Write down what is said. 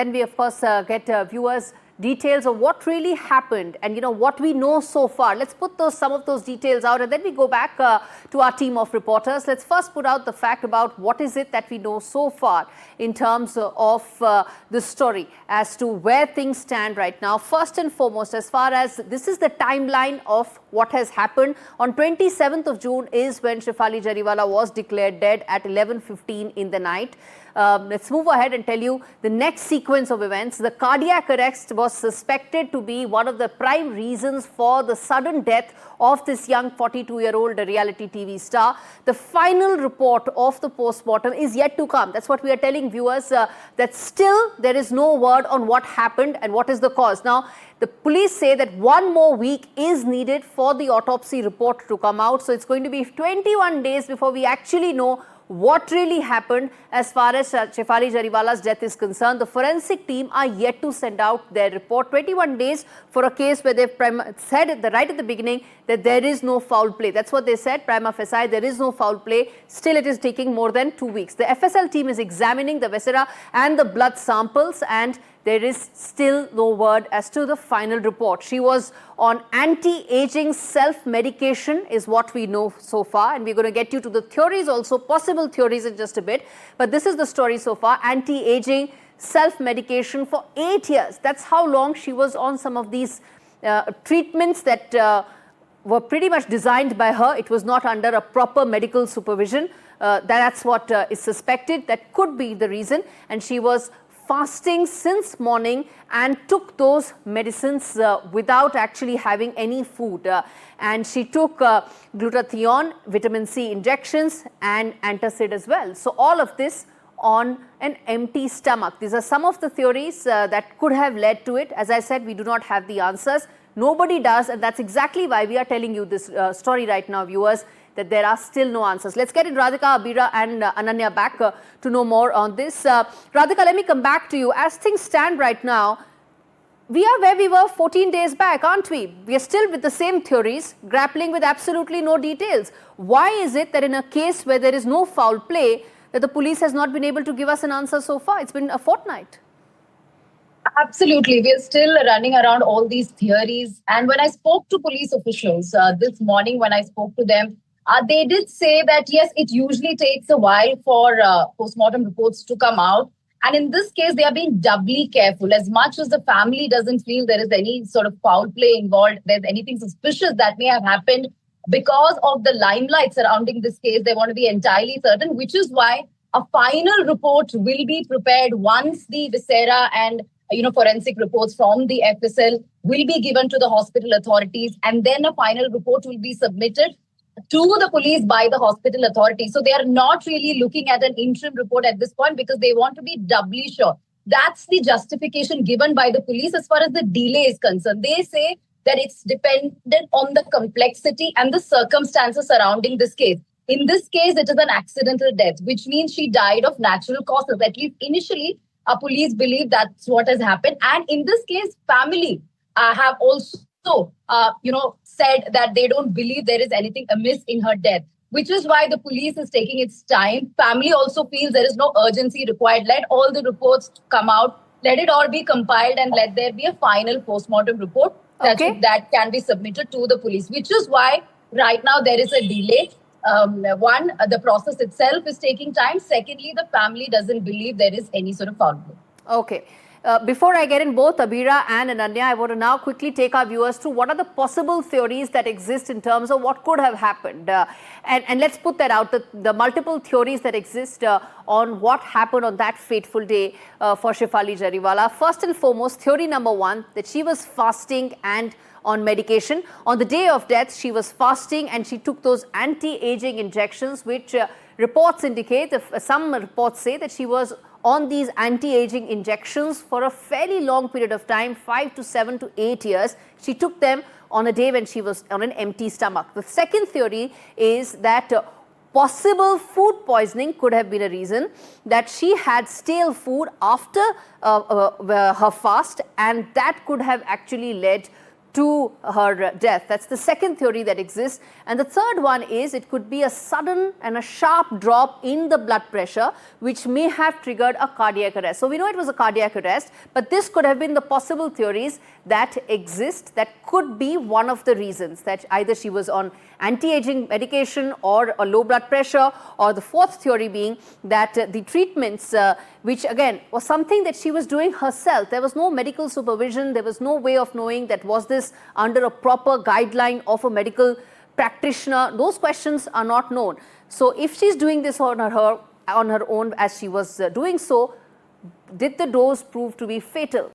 Then we, of course, get viewers' details of what really happened and, what we know so far. Let's put some of those details out, and then we go back to our team of reporters. Let's first put out the fact about what is it that we know so far in terms of the story as to where things stand right now. First and foremost, as far as this is the timeline of what has happened. On 27th of June is when Shefali Jariwala was declared dead at 11:15 in the night. Let's move ahead and tell you the next sequence of events. The cardiac arrest was suspected to be one of the prime reasons for the sudden death of this young 42-year-old reality TV star. The final report of the post-mortem is yet to come. That's what we are telling viewers, that still there is no word on what happened and what is the cause. Now, the police say that 1 more week is needed for the autopsy report to come out. So it's going to be 21 days before we actually know what really happened as far as Shefali Jariwala's death is concerned. The forensic team are yet to send out their report. 21 days for a case where they've said right at the beginning that there is no foul play. That's what they said, prima facie, there is no foul play. Still, it is taking more than 2 weeks. The FSL team is examining the viscera and the blood samples, and there is still no word as to the final report. She was on anti-aging self-medication is what we know so far, and we're going to get you to the theories also, possible theories in just a bit. But this is the story so far. Anti-aging self-medication for 8 years. That's how long she was on some of these treatments that were pretty much designed by her. It was not under a proper medical supervision. That's what is suspected. That could be the reason. And she was fasting since morning and took those medicines without actually having any food. And she took glutathione, vitamin C injections and antacid as well. So all of this on an empty stomach. These are some of the theories that could have led to it. As I said, we do not have the answers. Nobody does, and that's exactly why we are telling you this story right now, viewers, that there are still no answers. Let's get in Radhika, Abira and Ananya back to know more on this. Radhika, let me come back to you. As things stand right now, we are where we were 14 days back, aren't we? We are still with the same theories, grappling with absolutely no details. Why is it that in a case where there is no foul play, that the police has not been able to give us an answer so far? It's been a fortnight. Absolutely. We're still running around all these theories. And when I spoke to police officials this morning, when I spoke to them, they did say that, yes, it usually takes a while for post-mortem reports to come out. And in this case, they are being doubly careful. As much as the family doesn't feel there is any sort of foul play involved, there's anything suspicious that may have happened because of the limelight surrounding this case, they want to be entirely certain, which is why a final report will be prepared once the viscera and forensic reports from the FSL will be given to the hospital authorities, and then a final report will be submitted to the police by the hospital authorities. So they are not really looking at an interim report at this point because they want to be doubly sure. That's the justification given by the police as far as the delay is concerned. They say that it's dependent on the complexity and the circumstances surrounding this case. In this case, it is an accidental death, which means she died of natural causes. At least initially, police believe that's what has happened. And in this case, family have also said that they don't believe there is anything amiss in her death, which is why the police is taking its time. Family also feels there is no urgency required. Let all the reports come out. Let it all be compiled and let there be a final post-mortem report that can be submitted to the police, which is why right now there is a delay. One, the process itself is taking time. Secondly, the family doesn't believe there is any sort of foul play. Okay. Before I get in both Abira and Ananya, I want to now quickly take our viewers through what are the possible theories that exist in terms of what could have happened. And let's put that out, the multiple theories that exist on what happened on that fateful day for Shefali Jariwala. First and foremost, theory number one, that she was fasting and on medication. On the day of death, she was fasting and she took those anti-aging injections, which reports indicate, some reports say that she was on these anti-aging injections for a fairly long period of time, 5 to 7 to 8 years. She took them on a day when she was on an empty stomach. The second theory is that possible food poisoning could have been a reason, that she had stale food after her fast, and that could have actually led to her death. That's the second theory that exists. And the third one is it could be a sudden and a sharp drop in the blood pressure, which may have triggered a cardiac arrest. So we know it was a cardiac arrest, but this could have been the possible theories that exist that could be one of the reasons, that either she was on anti-aging medication or a low blood pressure, or the fourth theory being that the treatments, which again was something that she was doing herself. There was no medical supervision. There was no way of knowing that was this under a proper guideline of a medical practitioner. Those questions are not known. So if she's doing this on her own, as she was doing so, did the dose prove to be fatal?